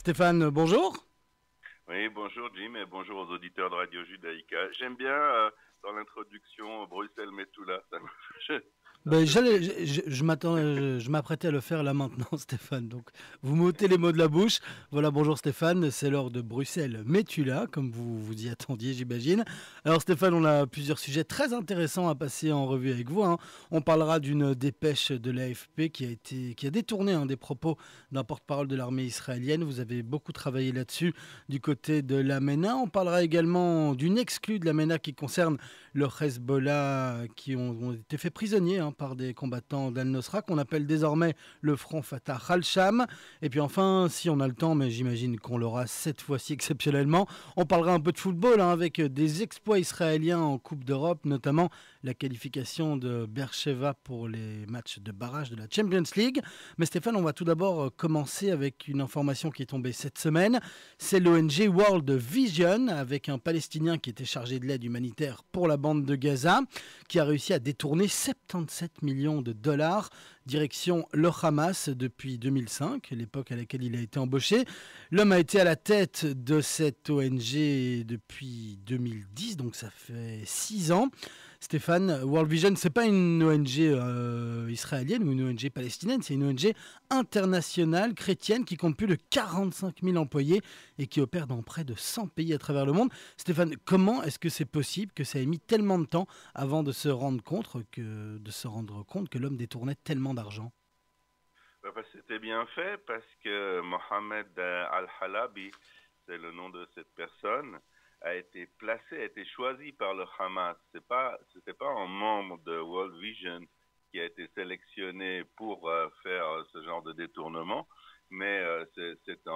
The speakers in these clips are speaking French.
Stéphane, bonjour. Oui, bonjour Jim et bonjour aux auditeurs de Radio Judaïka. J'aime bien dans l'introduction Bruxelles-Metula. Ben, Ça fait... je m'apprêtais à le faire là maintenant, Stéphane. Donc, vous m'ôtez les mots de la bouche. Voilà, bonjour Stéphane, c'est l'heure de Bruxelles. Mais tu l'as, comme vous y attendiez, j'imagine. Alors, Stéphane, on a plusieurs sujets très intéressants à passer en revue avec vous, hein. On parlera d'une dépêche de l'AFP qui a détourné des propos d'un porte-parole de l'armée israélienne. Vous avez beaucoup travaillé là-dessus du côté de l'Amena. On parlera également d'une exclue de l'Amena qui concerne le Hezbollah qui ont été faits prisonniers par des combattants d'Al-Nosra, qu'on appelle désormais le Front Fatah Al-Sham. Et puis enfin, si on a le temps, mais j'imagine qu'on l'aura cette fois-ci exceptionnellement, on parlera un peu de football avec des exploits israéliens en Coupe d'Europe, notamment la qualification de Beersheva pour les matchs de barrage de la Champions League. Mais Stéphane, on va tout d'abord commencer avec une information qui est tombée cette semaine. C'est l'ONG World Vision, avec un Palestinien qui était chargé de l'aide humanitaire pour la bande de Gaza, qui a réussi à détourner 77 millions de dollars direction le Hamas depuis 2005, l'époque à laquelle il a été embauché. L'homme a été à la tête de cette ONG depuis 2010, donc ça fait 6 ans. Stéphane, World Vision, c'est pas une ONG israélienne ou une ONG palestinienne, c'est une ONG internationale chrétienne qui compte plus de 45 000 employés et qui opère dans près de 100 pays à travers le monde. Stéphane, comment est-ce que c'est possible que ça ait mis tellement de temps avant de se rendre compte que l'homme détournait tellement d'argent? C'était bien fait parce que Mohamed Al-Halabi, c'est le nom de cette personne, a été placé, a été choisi par le Hamas. C'était pas un membre de World Vision qui a été sélectionné pour faire ce genre de détournement, mais c'est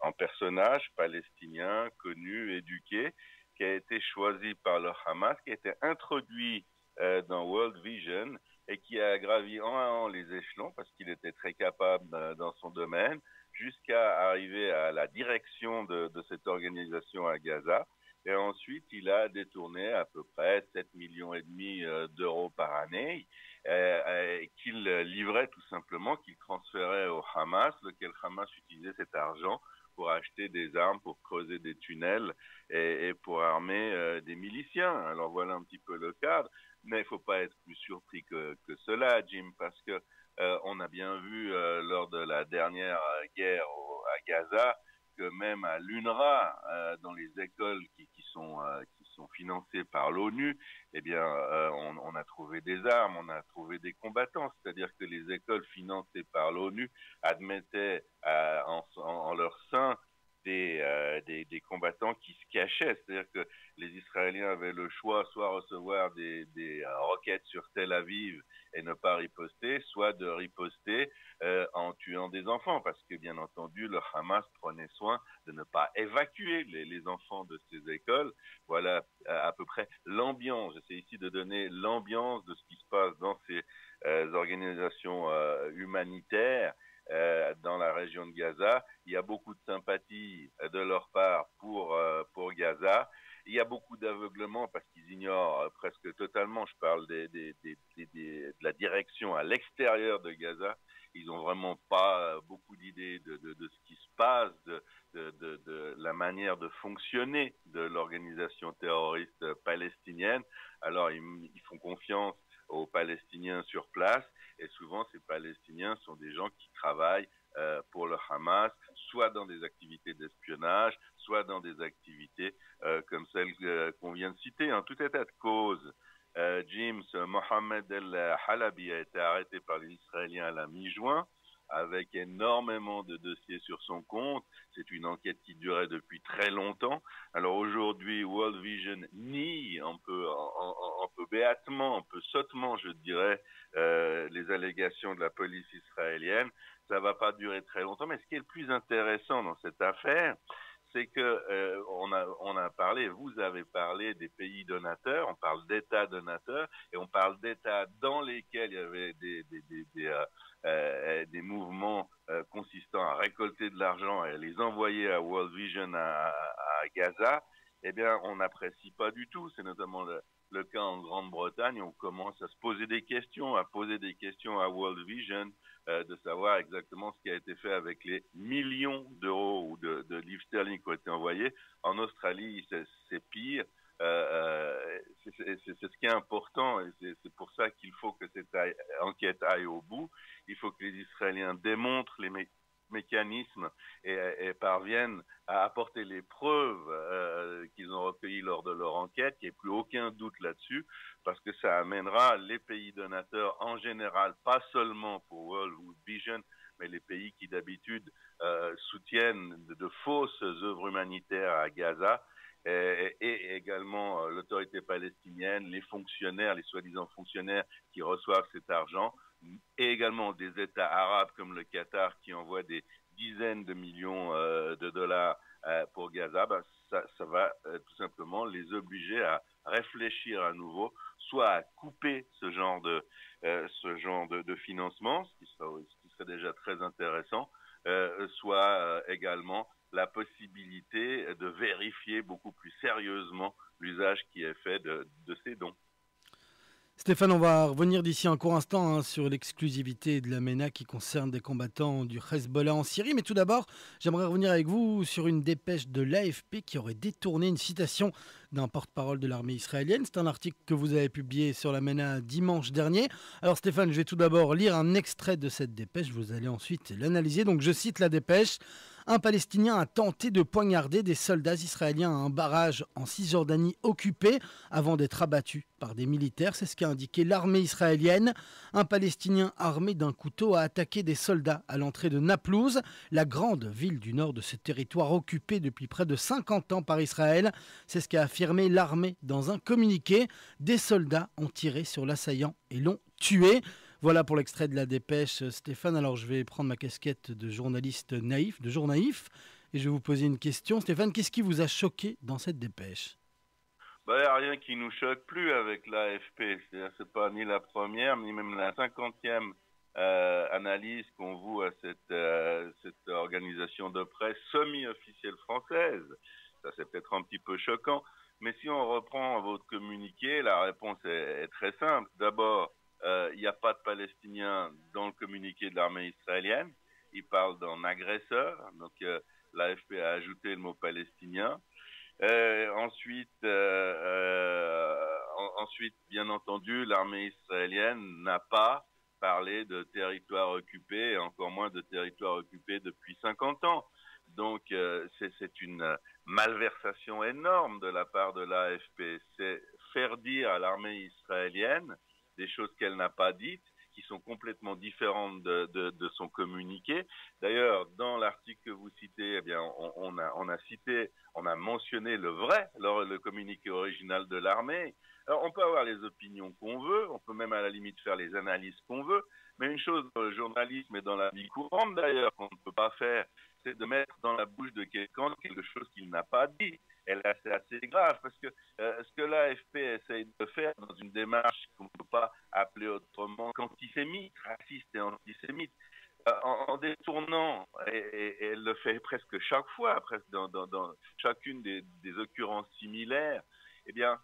un personnage palestinien connu, éduqué, qui a été choisi par le Hamas, qui a été introduit dans World Vision et qui a gravi un à un les échelons parce qu'il était très capable dans son domaine, jusqu'à arriver à la direction de cette organisation à Gaza. Et ensuite, il a détourné à peu près 7 millions et demi d'euros par année, qu'il livrait tout simplement, qu'il transférait au Hamas, lequel Hamas utilisait cet argent pour acheter des armes, pour creuser des tunnels et pour armer des miliciens. Alors voilà un petit peu le cadre. Mais il ne faut pas être plus surpris que cela, Jim, parce que on a bien vu lors de la dernière guerre à Gaza que même à l'UNRWA, dans les écoles qui sont financées par l'ONU, eh bien, on a trouvé des armes, on a trouvé des combattants. C'est-à-dire que les écoles financées par l'ONU admettaient en leur sein des combattants qui se cachaient. C'est-à-dire que les Israéliens avaient le choix soit recevoir des roquettes sur Tel Aviv et ne pas riposter, soit de riposter en tuant des enfants, parce que bien entendu le Hamas prenait soin de ne pas évacuer les enfants de ces écoles. Voilà à peu près l'ambiance. J'essaie ici de donner l'ambiance de ce qui se passe dans ces organisations humanitaires dans la région de Gaza. Il y a beaucoup de sympathie de leur part pour Gaza. Il y a beaucoup d'aveuglement parce qu'ils ignorent presque totalement, je parle de la direction à l'extérieur de Gaza. Ils n'ont vraiment pas beaucoup d'idées de ce qui se passe, de la manière de fonctionner de l'organisation terroriste palestinienne. Alors ils font confiance aux Palestiniens sur place et souvent ces Palestiniens sont des gens qui travaillent pour le Hamas, soit dans des activités d'espionnage, soit dans des activités comme celles qu'on vient de citer. En tout état de cause, James Mohamed El-Halabi a été arrêté par les Israéliens à la mi-juin, avec énormément de dossiers sur son compte. C'est une enquête qui durait depuis très longtemps. Alors aujourd'hui, World Vision nie un peu béatement, un peu sottement, je dirais, les allégations de la police israélienne. Ça va pas durer très longtemps, mais ce qui est le plus intéressant dans cette affaire, c'est que on a parlé, vous avez parlé des pays donateurs, on parle d'États donateurs et on parle d'États dans lesquels il y avait des mouvements consistant à récolter de l'argent et à les envoyer à World Vision à Gaza. Eh bien, on n'apprécie pas du tout. C'est notamment le le cas en Grande-Bretagne, on commence à se poser des questions, à poser des questions à World Vision, de savoir exactement ce qui a été fait avec les millions d'euros ou de livres sterling qui ont été envoyés. En Australie, c'est pire. C'est ce qui est important et c'est pour ça qu'il faut que cette enquête aille au bout. Il faut que les Israéliens démontrent les mécanismes et parviennent à apporter les preuves qu'ils ont recueillies lors de leur enquête, qu'il n'y ait plus aucun doute là-dessus, parce que ça amènera les pays donateurs en général, pas seulement pour World Vision, mais les pays qui d'habitude soutiennent de fausses œuvres humanitaires à Gaza, et également l'autorité palestinienne, les fonctionnaires, les soi-disant fonctionnaires qui reçoivent cet argent, et également des États arabes comme le Qatar qui envoient des dizaines de millions de dollars pour Gaza, ça va tout simplement les obliger à réfléchir à nouveau, soit à couper ce genre de financement, ce qui serait déjà très intéressant, soit également la possibilité de vérifier beaucoup plus sérieusement l'usage qui est fait de ces dons. Stéphane, on va revenir d'ici un court instant sur l'exclusivité de la MENA qui concerne des combattants du Hezbollah en Syrie. Mais tout d'abord, j'aimerais revenir avec vous sur une dépêche de l'AFP qui aurait détourné une citation d'un porte-parole de l'armée israélienne. C'est un article que vous avez publié sur la MENA dimanche dernier. Alors Stéphane, je vais tout d'abord lire un extrait de cette dépêche. Vous allez ensuite l'analyser. Donc je cite la dépêche. Un Palestinien a tenté de poignarder des soldats israéliens à un barrage en Cisjordanie occupé avant d'être abattu par des militaires. C'est ce qu'a indiqué l'armée israélienne. Un Palestinien armé d'un couteau a attaqué des soldats à l'entrée de Naplouse, la grande ville du nord de ce territoire occupé depuis près de 50 ans par Israël. C'est ce qu'a affirmé l'armée dans un communiqué. Des soldats ont tiré sur l'assaillant et l'ont tué. Voilà pour l'extrait de la dépêche, Stéphane. Alors je vais prendre ma casquette de journaliste naïf, de jour naïf, et je vais vous poser une question. Stéphane, qu'est-ce qui vous a choqué dans cette dépêche ? Il n'y a rien qui nous choque plus avec l'AFP. C'est pas ni la première, ni même la 50e analyse qu'on voue à cette organisation de presse semi-officielle française. Ça, c'est peut-être un petit peu choquant. Mais si on reprend votre communiqué, la réponse est très simple. D'abord, il n'y a pas de Palestiniens dans le communiqué de l'armée israélienne. Il parle d'un agresseur. Donc, l'AFP a ajouté le mot palestinien. Ensuite, bien entendu, l'armée israélienne n'a pas parlé de territoire occupé, et encore moins de territoire occupé depuis 50 ans. Donc, c'est une malversation énorme de la part de l'AFP. C'est faire dire à l'armée israélienne des choses qu'elle n'a pas dites, qui sont complètement différentes de son communiqué. D'ailleurs, dans l'article que vous citez, eh bien, on a mentionné le communiqué original de l'armée. Alors, on peut avoir les opinions qu'on veut, on peut même à la limite faire les analyses qu'on veut, mais une chose dans le journalisme et dans la vie courante d'ailleurs qu'on ne peut pas faire, c'est de mettre dans la bouche de quelqu'un quelque chose qu'il n'a pas dit. Et là, c'est assez grave parce que ce que l'AFP essaye de faire dans une démarche qu'on ne peut pas appeler autrement qu'antisémite, raciste et antisémite, en détournant, et elle le fait presque chaque fois, presque dans chacune des occurrences similaires, eh bien,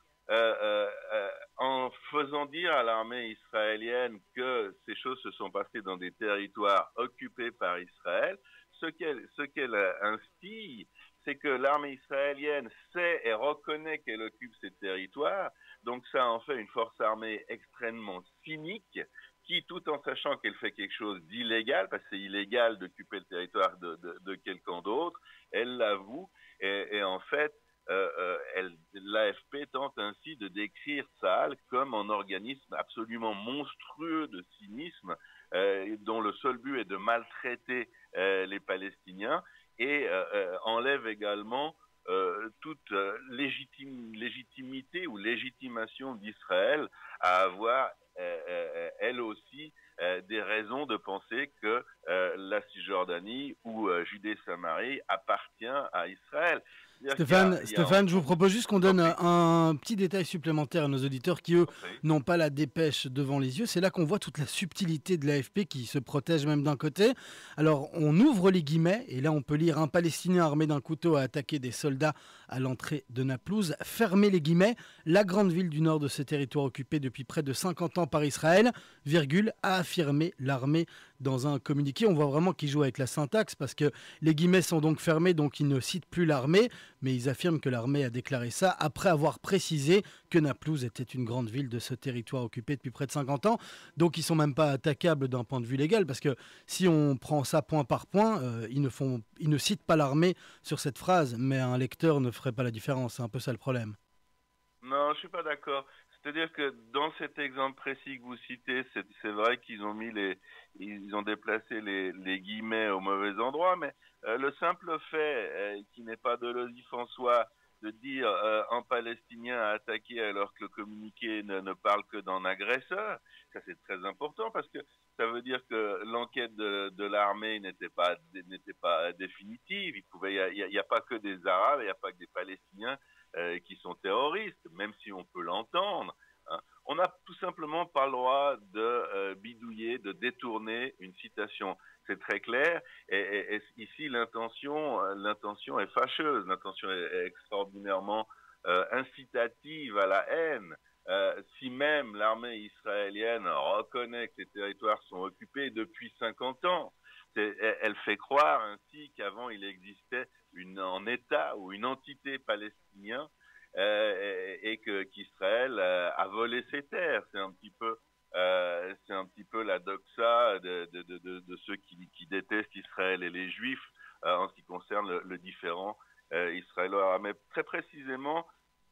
en faisant dire à l'armée israélienne que ces choses se sont passées dans des territoires occupés par Israël, ce qu'elle instille, c'est que l'armée israélienne sait et reconnaît qu'elle occupe ces territoires, donc ça en fait une force armée extrêmement cynique, qui, tout en sachant qu'elle fait quelque chose d'illégal, parce que c'est illégal d'occuper le territoire de quelqu'un d'autre, elle l'avoue, et en fait, l'AFP tente ainsi de décrire Tsahal comme un organisme absolument monstrueux de cynisme, dont le seul but est de maltraiter les Palestiniens, et enlève également toute légitimité ou légitimation d'Israël à avoir elle aussi des raisons de penser que la Cisjordanie ou Judée-Samarie appartient à Israël. C'est-à-dire Stéphane, je vous propose juste qu'on j'en donne prie, un petit détail supplémentaire à nos auditeurs qui, eux, j'en prie. n'ont pas la dépêche devant les yeux. C'est là qu'on voit toute la subtilité de l'AFP qui se protège même d'un côté. Alors, on ouvre les guillemets, et là, on peut lire un Palestinien armé d'un couteau a attaqué des soldats à l'entrée de Naplouse. Fermez les guillemets, la grande ville du nord de ce territoire occupé depuis près de 50 ans par Israël, virgule, a affirmé l'armée dans un communiqué. On voit vraiment qu'il joue avec la syntaxe parce que les guillemets sont donc fermés, donc ils ne citent plus l'armée, mais ils affirment que l'armée a déclaré ça après avoir précisé que Naplouse était une grande ville de ce territoire occupé depuis près de 50 ans. Donc ils ne sont même pas attaquables d'un point de vue légal, parce que si on prend ça point par point, ils ne citent pas l'armée sur cette phrase, mais un lecteur ne ferait pas la différence. C'est un peu ça le problème. Non, je suis pas d'accord. C'est-à-dire que dans cet exemple précis que vous citez, c'est vrai qu'ils ont ils ont déplacé les guillemets au mauvais endroit, mais le simple fait, qui n'est pas de logique en soi, de dire un Palestinien a attaqué alors que le communiqué ne parle que d'un agresseur, ça c'est très important parce que ça veut dire que l'enquête de l'armée n'était pas définitive. Il y a pas que des Arabes, il n'y a pas que des Palestiniens qui sont terroristes, même si on peut l'entendre. Hein. On n'a tout simplement pas le droit de bidouiller, de détourner une citation. C'est très clair. Et ici, l'intention est fâcheuse. L'intention est extraordinairement incitative à la haine. Si même l'armée israélienne reconnaît que ces territoires sont occupés depuis 50 ans, elle fait croire ainsi qu'avant il existait un État ou une entité palestinien et qu'Israël a volé ses terres. C'est un petit peu la doxa de ceux qui détestent Israël et les Juifs en ce qui concerne le différend israélo-arabe. Mais très précisément,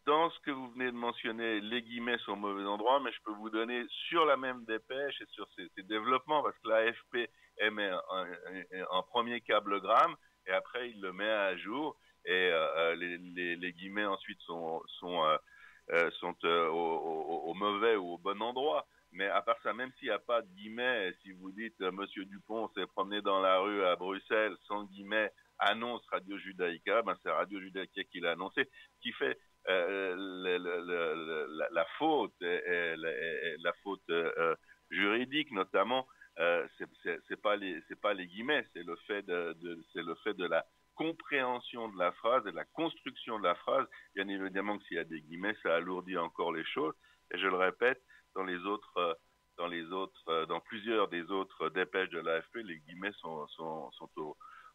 dans ce que vous venez de mentionner, les guillemets sont au mauvais endroit, mais je peux vous donner sur la même dépêche et sur ces développements, parce que l'AFP émet un premier câblegramme et après il le met à jour et les guillemets ensuite sont au mauvais ou au bon endroit. Mais à part ça, même s'il n'y a pas de guillemets, si vous dites Monsieur Dupont s'est promené dans la rue à Bruxelles sans guillemets, annonce Radio Judaïka, ben c'est Radio Judaïka qui l'a annoncé, qui fait la faute, la faute juridique notamment, c'est pas les guillemets, c'est le fait de la compréhension de la phrase et de la construction de la phrase. Bien évidemment que s'il y a des guillemets, ça alourdit encore les choses. Et je le répète, dans plusieurs des autres dépêches de l'AFP, les guillemets sont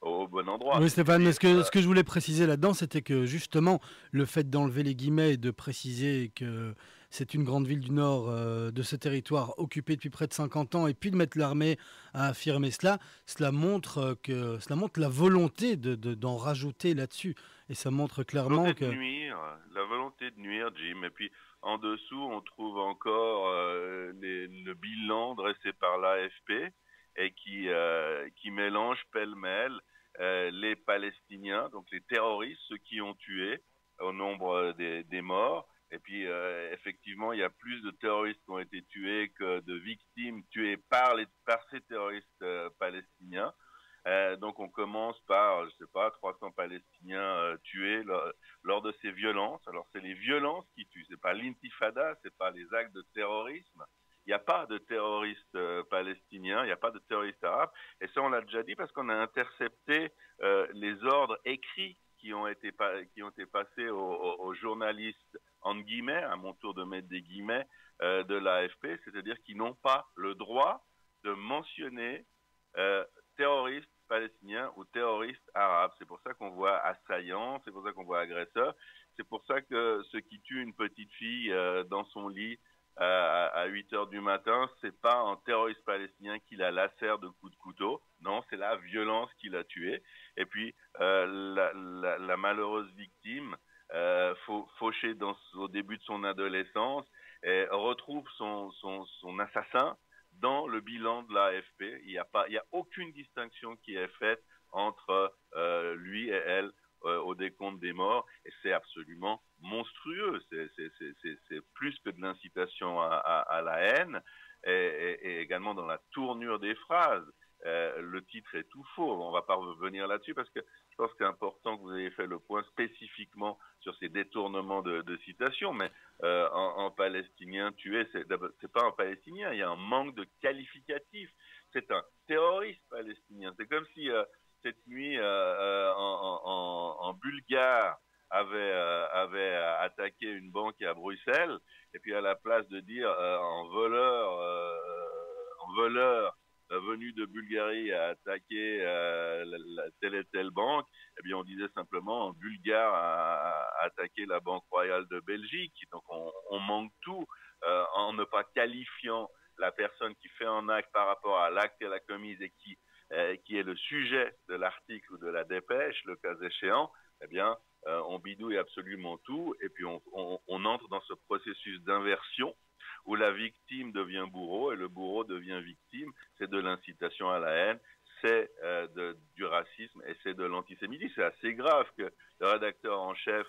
au bon endroit. Oui, Stéphane, mais Et, ce que je voulais préciser là-dedans, c'était que justement, le fait d'enlever les guillemets et de préciser que c'est une grande ville du nord de ce territoire occupé depuis près de 50 ans, et puis de mettre l'armée à affirmer cela, cela montre la volonté d'en rajouter là-dessus. Et ça montre clairement que... la volonté de nuire, Jim. Et puis en dessous, on trouve encore le bilan dressé par l'AFP et qui mélange pêle-mêle les Palestiniens, donc les terroristes, ceux qui ont tué au nombre des morts. Et puis, effectivement, il y a plus de terroristes qui ont été tués que de victimes tuées par ces terroristes palestiniens. Donc, on commence par, je sais pas, 300 Palestiniens tués lors de ces violences. Alors, c'est les violences qui tuent. C'est pas l'intifada, c'est pas les actes de terrorisme. Il n'y a pas de terroristes palestiniens, il n'y a pas de terroristes arabes. Et ça, on l'a déjà dit parce qu'on a intercepté les ordres écrits qui ont été passés aux journalistes, entre guillemets, à mon tour de mettre des guillemets, de l'AFP, c'est-à-dire qu'ils n'ont pas le droit de mentionner terroristes palestiniens ou terroristes arabes. C'est pour ça qu'on voit assaillants, c'est pour ça qu'on voit agresseurs, c'est pour ça que ceux qui tuent une petite fille dans son lit à 8 heures du matin, c'est pas un terroriste palestinien qui la lacère de coups de couteau, non, c'est la violence qui l'a tué. Et puis la malheureuse victime, fauchée au début de son adolescence, retrouve son assassin dans le bilan de l'AFP. Il y a aucune distinction qui est faite entre lui et elle au décompte des morts, et c'est absolument monstrueux. C'est plus que de l'incitation à la haine, et également dans la tournure des phrases. le titre est tout faux. On ne va pas revenir là-dessus parce que je pense que c'est important que vous ayez fait le point spécifiquement sur ces détournements de citations. Mais en palestinien tué, c'est pas un palestinien, il y a un manque de qualificatif. C'est un terroriste palestinien. C'est comme si cette nuit, en Bulgare, avait attaqué une banque à Bruxelles, et puis à la place de dire un voleur venu de Bulgarie a attaqué telle et telle banque, eh bien on disait simplement un Bulgare a attaqué la Banque Royale de Belgique. Donc on manque tout en ne pas qualifiant la personne qui fait un acte par rapport à l'acte qu'elle a commis et qui est le sujet de l'article ou de la dépêche, le cas échéant. Eh bien, on bidouille absolument tout et puis on entre dans ce processus d'inversion où la victime devient bourreau et le bourreau devient victime. C'est de l'incitation à la haine, c'est du racisme et c'est de l'antisémitisme. C'est assez grave que le rédacteur en chef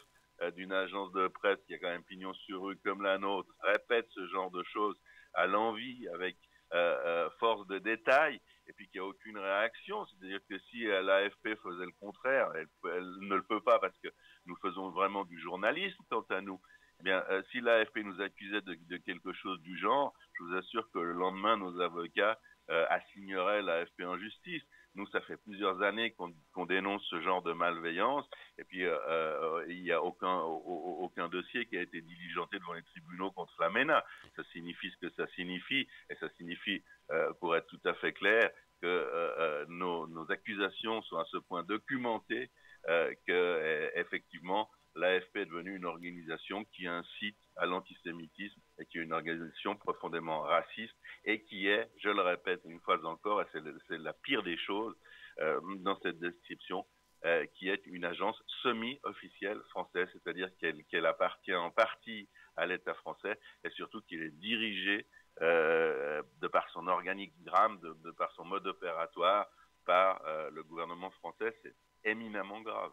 d'une agence de presse qui a quand même pignon sur rue comme la nôtre répète ce genre de choses à l'envi avec force de détail et puis qu'il n'y a aucune réaction. C'est-à-dire que si l'AFP faisait le contraire, elle ne le peut pas parce que nous faisons vraiment du journalisme quant à nous. Eh bien, si l'AFP nous accusait de quelque chose du genre, je vous assure que le lendemain, nos avocats assigneraient l'AFP en justice. Nous, ça fait plusieurs années qu'on dénonce ce genre de malveillance, et puis il n'y a aucun dossier qui a été diligenté devant les tribunaux contre la MENA. Ça signifie ce que ça signifie, et ça signifie, pour être tout à fait clair, que nos accusations sont à ce point documentées que effectivement l'AFP est devenue une organisation qui incite à l'antisémitisme et qui est une organisation profondément raciste et qui est, je le répète une fois encore, et c'est la pire des choses dans cette description, qui est une agence semi-officielle française, c'est-à-dire qu'elle appartient en partie à l'État français et surtout qu'elle est dirigée de par son organigramme, de par son mode opératoire, par le gouvernement français. C'est éminemment grave.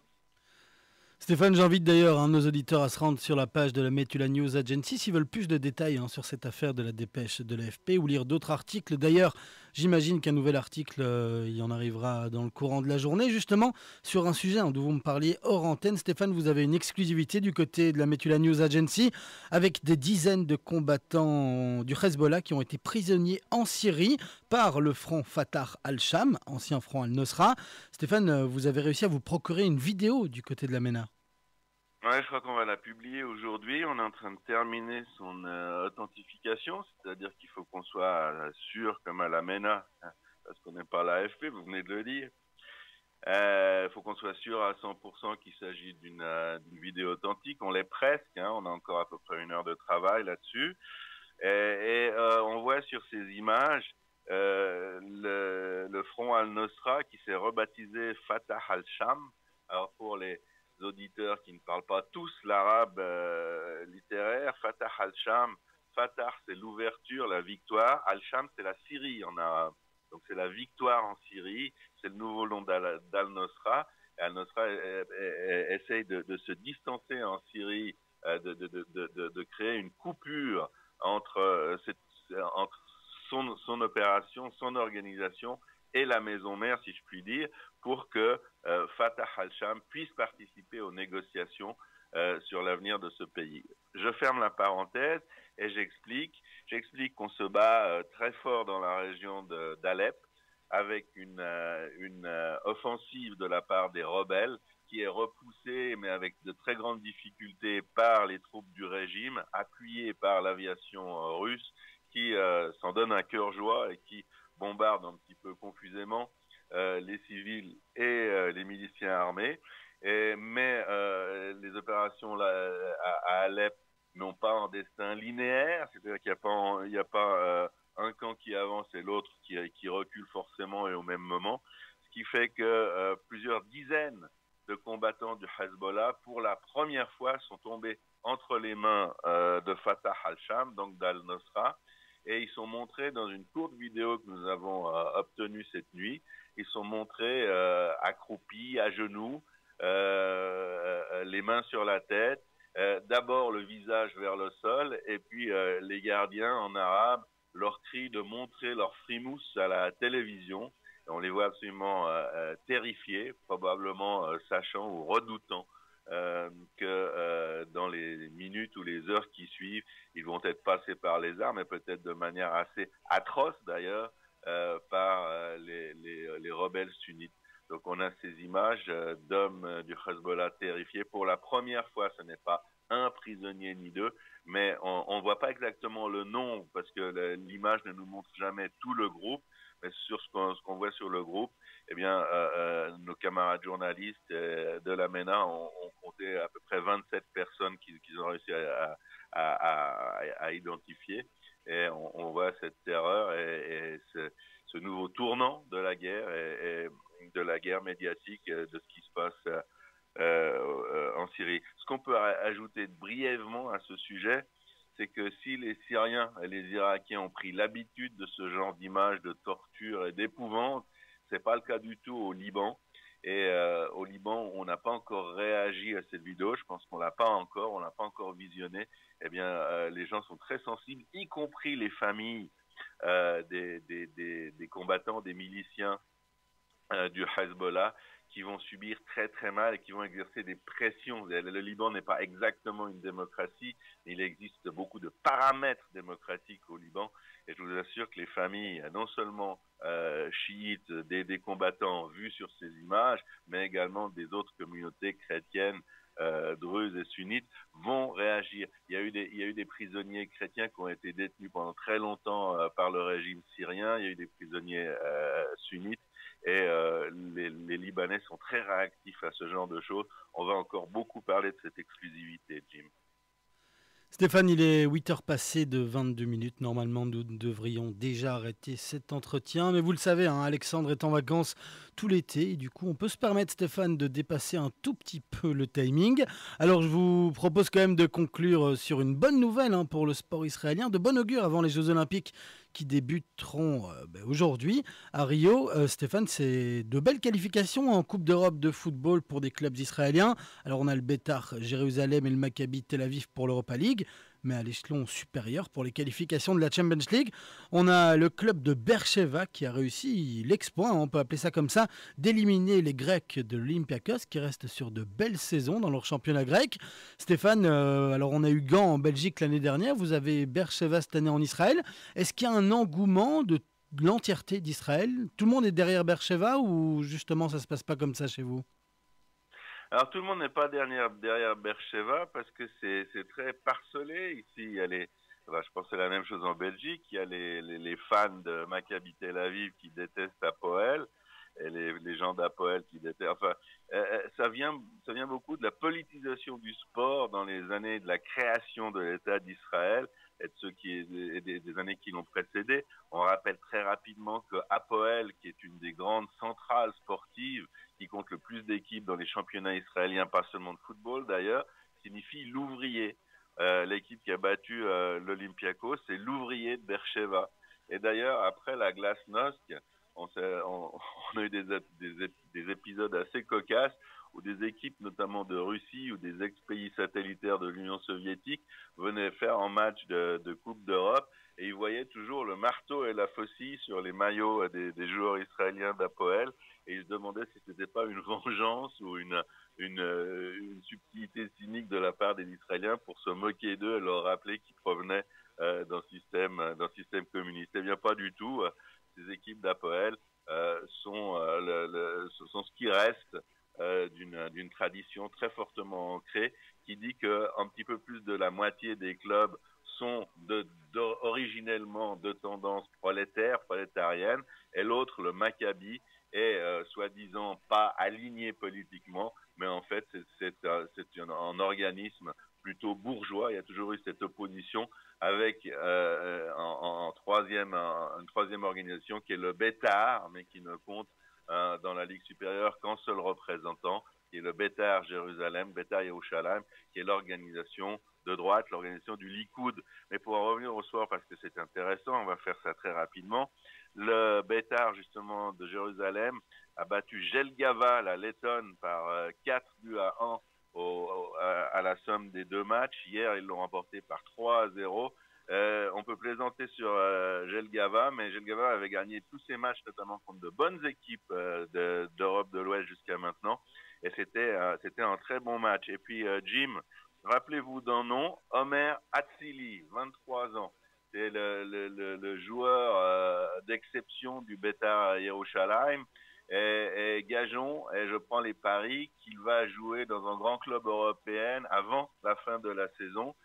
Stéphane, j'invite d'ailleurs nos auditeurs à se rendre sur la page de la Metula News Agency s'ils veulent plus de détails sur cette affaire de la dépêche de l'AFP ou lire d'autres articles. D'ailleurs, j'imagine qu'un nouvel article, il y en arrivera dans le courant de la journée, justement, sur un sujet dont vous me parliez hors antenne. Stéphane, vous avez une exclusivité du côté de la Metula News Agency avec des dizaines de combattants du Hezbollah qui ont été prisonniers en Syrie par le front Fatah al-Sham, ancien front al-Nosra. Stéphane, vous avez réussi à vous procurer une vidéo du côté de la MENA. Ouais, je crois qu'on va la publier aujourd'hui. On est en train de terminer son authentification, c'est-à-dire qu'il faut qu'on soit sûr, comme à la MENA, hein, parce qu'on n'est pas l'AFP, vous venez de le dire. Il faut qu'on soit sûr à 100% qu'il s'agit d'une vidéo authentique. On l'est presque, hein, on a encore à peu près 1 heure de travail là-dessus. Et on voit sur ces images le front al-Nosra qui s'est rebaptisé Fatah al-Sham. Alors pour les auditeurs qui ne parlent pas tous l'arabe littéraire, Fatah al-Sham, Fatah c'est l'ouverture, la victoire, al-Sham c'est la Syrie en arabe. Donc c'est la victoire en Syrie, c'est le nouveau nom d'al-Nosra. Al-Nosra essaye de se distancer en Syrie, de créer une coupure entre son opération, son organisation et la maison mère, si je puis dire, pour que Fatah al-Sham puisse participer aux négociations sur l'avenir de ce pays. Je ferme la parenthèse et j'explique qu'on se bat très fort dans la région d'Alep avec une offensive de la part des rebelles qui est repoussée, mais avec de très grandes difficultés par les troupes du régime, appuyées par l'aviation russe, qui s'en donne un cœur joie et qui bombarde un petit peu confusément les civils et les miliciens armés. Mais les opérations à Alep n'ont pas un destin linéaire, c'est-à-dire qu'il n'y a pas un camp qui avance et l'autre qui recule forcément et au même moment, ce qui fait que plusieurs dizaines de combattants du Hezbollah, pour la première fois, sont tombés entre les mains de Fatah al-Sham, donc d'al-Nosra, et ils sont montrés dans une courte vidéo que nous avons obtenue cette nuit. Ils sont montrés accroupis, à genoux, les mains sur la tête, d'abord le visage vers le sol, et puis les gardiens en arabe leur crient de montrer leur frimousse à la télévision. On les voit absolument terrifiés, probablement sachant ou redoutant que dans les minutes ou les heures qui suivent, ils vont être passés par les armes, et peut-être de manière assez atroce d'ailleurs, par les rebelles sunnites. Donc on a ces images d'hommes du Hezbollah terrifiés. Pour la première fois, ce n'est pas un prisonnier ni deux, mais on ne voit pas exactement le nombre parce que l'image ne nous montre jamais tout le groupe. Mais sur ce qu'on voit sur le groupe, eh bien, nos camarades journalistes de la MENA ont compté à peu près 27 personnes qu'ils ont réussi à identifier. Et on voit cette terreur et ce nouveau tournant de la guerre et de la guerre médiatique de ce qui se passe en Syrie. Ce qu'on peut ajouter brièvement à ce sujet, c'est que si les Syriens et les Irakiens ont pris l'habitude de ce genre d'images de torture et d'épouvante, c'est pas le cas du tout au Liban. Et au Liban, on n'a pas encore réagi à cette vidéo. Je pense qu'on l'a pas encore visionné. Eh bien, les gens sont très sensibles, y compris les familles des combattants, des miliciens du Hezbollah, qui vont subir très très mal et qui vont exercer des pressions. Le Liban n'est pas exactement une démocratie, mais il existe beaucoup de paramètres démocratiques au Liban. Et je vous assure que les familles, non seulement chiites, des combattants vus sur ces images, mais également des autres communautés chrétiennes, druzes et sunnites, vont réagir. Il y a eu des prisonniers chrétiens qui ont été détenus pendant très longtemps par le régime syrien. Il y a eu des prisonniers sunnites. Et les Libanais sont très réactifs à ce genre de choses. On va encore beaucoup parler de cette exclusivité, Jim. Stéphane, il est 8 heures passées de 22 minutes. Normalement, nous devrions déjà arrêter cet entretien. Mais vous le savez, hein, Alexandre est en vacances tout l'été. Et du coup, on peut se permettre, Stéphane, de dépasser un tout petit peu le timing. Alors, je vous propose quand même de conclure sur une bonne nouvelle hein, pour le sport israélien. De bon augure avant les Jeux Olympiques qui débuteront aujourd'hui à Rio. Stéphane, c'est de belles qualifications en Coupe d'Europe de football pour des clubs israéliens. Alors on a le Beitar Jérusalem et le Maccabi Tel Aviv pour l'Europa League, mais à l'échelon supérieur pour les qualifications de la Champions League, on a le club de Beersheva qui a réussi l'exploit, on peut appeler ça comme ça, d'éliminer les Grecs de l'Olympiakos qui restent sur de belles saisons dans leur championnat grec. Stéphane, alors on a eu Gand en Belgique l'année dernière, vous avez Beersheva cette année en Israël. Est-ce qu'il y a un engouement de l'entièreté d'Israël? Tout le monde est derrière Beersheva ou justement ça se passe pas comme ça chez vous? Alors tout le monde n'est pas derrière Beersheva parce que c'est très parcelé. Ici, il y a je pense que c'est la même chose en Belgique. Il y a les fans de Maccabi Tel Aviv qui détestent Hapoel et les gens d'Hapoel qui détestent. Enfin, ça vient beaucoup de la politisation du sport dans les années de la création de l'État d'Israël et des années qui l'ont précédé. On rappelle très rapidement que Hapoel, qui est une des grandes centrales sportives, qui compte le plus d'équipes dans les championnats israéliens, pas seulement de football d'ailleurs, signifie l'ouvrier. L'équipe qui a battu l'Olympiakos, c'est l'ouvrier de Beersheva. Et d'ailleurs, après la glasnost, on a eu des épisodes assez cocasses où des équipes, notamment de Russie ou des ex-pays satellitaires de l'Union soviétique, venaient faire un match de Coupe d'Europe et ils voyaient toujours le marteau et la faucille sur les maillots des joueurs israéliens d'Hapoel et ils se demandaient si c'était pas une vengeance ou une subtilité cynique de la part des Israéliens pour se moquer d'eux et leur rappeler qu'ils provenaient d'un système communiste. Eh bien, pas du tout. Ces équipes d'Hapoel sont ce qui reste d'une tradition très fortement ancrée qui dit qu'un petit peu plus de la moitié des clubs sont originellement de tendance prolétarienne, et l'autre, le Maccabi, est soi-disant pas aligné politiquement, mais en fait c'est un organisme plutôt bourgeois. Il y a toujours eu cette opposition avec une troisième organisation qui est le Beitar, mais qui ne compte dans la Ligue supérieure qu'un seul représentant, qui est le Beitar Jérusalem, Beitar Yerushalayim, qui est l'organisation de droite, l'organisation du Likoud. Mais pour en revenir au sport, parce que c'est intéressant, on va faire ça très rapidement. Le Beitar, justement, de Jérusalem, a battu Jelgava, la Lettonne, par 4-1 à la somme des deux matchs. Hier, ils l'ont remporté par 3-0. On peut plaisanter sur Jelgava, mais Jelgava avait gagné tous ses matchs, notamment contre de bonnes équipes d'Europe de l'Ouest jusqu'à maintenant. Et c'était un très bon match. Et puis Jim, rappelez-vous d'un nom, Omer Atsili, 23 ans. C'est le joueur d'exception du Beitar Yerushalayim. Et gageons, et je prends les paris, qu'il va jouer dans un grand club européen avant la fin de la saison.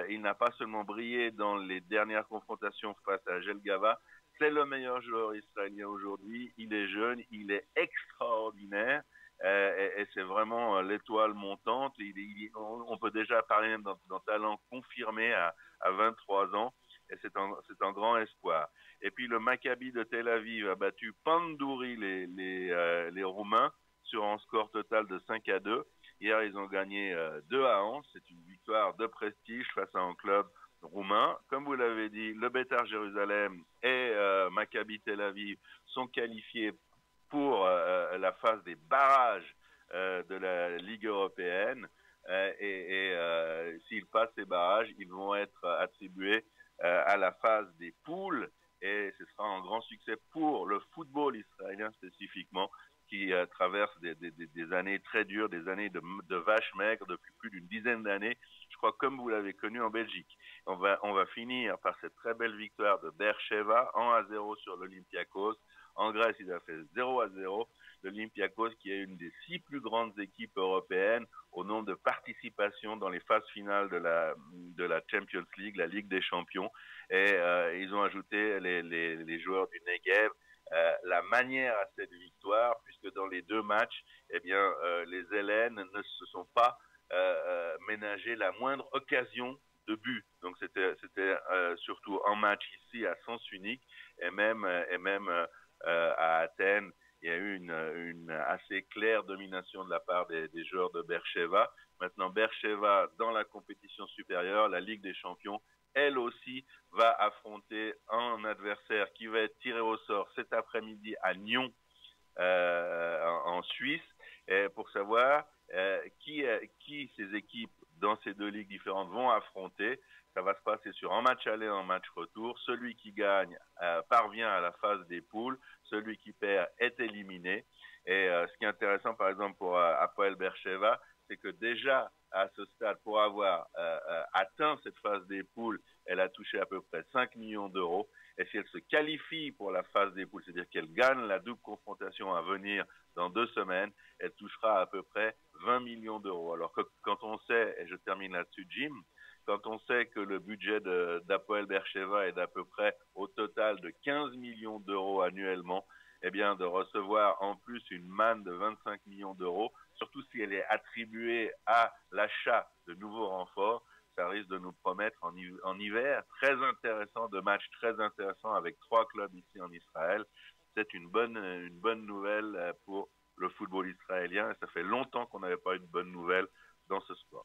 Il n'a pas seulement brillé dans les dernières confrontations face à Jelgava, c'est le meilleur joueur israélien aujourd'hui. Il est jeune, il est extraordinaire et c'est vraiment l'étoile montante. On peut déjà parler d'un talent confirmé à 23 ans et c'est un grand espoir. Et puis le Maccabi de Tel Aviv a battu Pandouri, les Roumains, sur un score total de 5-2. Hier, ils ont gagné 2-11. C'est une victoire de prestige face à un club roumain. Comme vous l'avez dit, le Beitar Jérusalem et Maccabi Tel Aviv sont qualifiés pour la phase des barrages de la Ligue européenne. S'ils passent ces barrages, ils vont être attribués à la phase des poules. Et ce sera un grand succès pour le football israélien spécifiquement, qui traverse des années très dures, des années de vaches maigres depuis plus d'une dizaine d'années, je crois, comme vous l'avez connu en Belgique. On va finir par cette très belle victoire de Beersheva, 1-0 sur l'Olympiakos. En Grèce, il a fait 0-0. L'Olympiakos, qui est une des 6 plus grandes équipes européennes au nombre de participations dans les phases finales de la Champions League, la Ligue des Champions. Et ils ont ajouté les joueurs du Negev. La manière à cette victoire, puisque dans les 2 matchs, eh bien, les Hellènes ne se sont pas ménagé la moindre occasion de but. Donc c'était surtout un match ici à sens unique et même à Athènes, il y a eu une assez claire domination de la part des joueurs de Beersheva. Maintenant, Beersheva, dans la compétition supérieure, la Ligue des Champions, elle aussi va affronter un adversaire qui va être tiré au sort cet après-midi à Nyon, en Suisse, pour savoir qui ces équipes dans ces 2 ligues différentes vont affronter. Ça va se passer sur un match aller, un match retour. Celui qui gagne parvient à la phase des poules. Celui qui perd est éliminé. Et ce qui est intéressant, par exemple, pour Hapoel Beersheva, c'est que déjà à ce stade, pour avoir atteint cette phase des poules, elle a touché à peu près 5 millions d'euros. Et si elle se qualifie pour la phase des poules, c'est-à-dire qu'elle gagne la double confrontation à venir dans 2 semaines, elle touchera à peu près 20 millions d'euros. Alors que quand on sait, et je termine là-dessus, Jim, quand on sait que le budget d'Hapoel Beersheva est d'à peu près au total de 15 millions d'euros annuellement, eh bien de recevoir en plus une manne de 25 millions d'euros, surtout si elle est attribuée à l'achat de nouveaux renforts, ça risque de nous promettre en hiver très intéressant, de matchs très intéressants avec 3 clubs ici en Israël. C'est une bonne nouvelle pour le football israélien et ça fait longtemps qu'on n'avait pas eu de bonne nouvelle dans ce sport.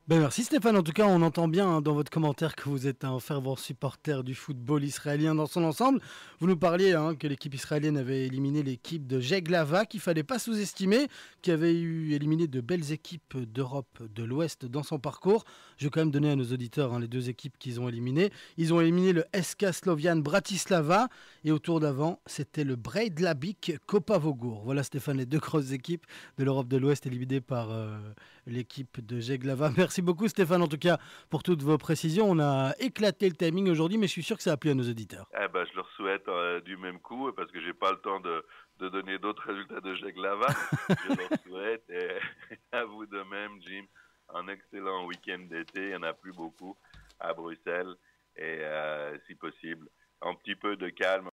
Ben merci Stéphane, en tout cas on entend bien dans votre commentaire que vous êtes un fervent supporter du football israélien dans son ensemble. Vous nous parliez que l'équipe israélienne avait éliminé l'équipe de Jelgava, qu'il ne fallait pas sous-estimer, qui avait éliminé de belles équipes d'Europe de l'Ouest dans son parcours. Je vais quand même donner à nos auditeurs les 2 équipes qu'ils ont éliminées. Ils ont éliminé le SK Slovian Bratislava et au tour d'avant c'était le Breidablik Kopavogur. Voilà Stéphane, les 2 grosses équipes de l'Europe de l'Ouest éliminées par l'équipe de Jelgava. Merci beaucoup Stéphane en tout cas pour toutes vos précisions. On a éclaté le timing aujourd'hui mais je suis sûr que ça a plu à nos auditeurs. Je leur souhaite du même coup parce que j'ai pas le temps de donner d'autres résultats de Jelgava. Je leur souhaite et à vous de même Jim, un excellent week-end d'été. Il n'y en a plus beaucoup à Bruxelles et si possible un petit peu de calme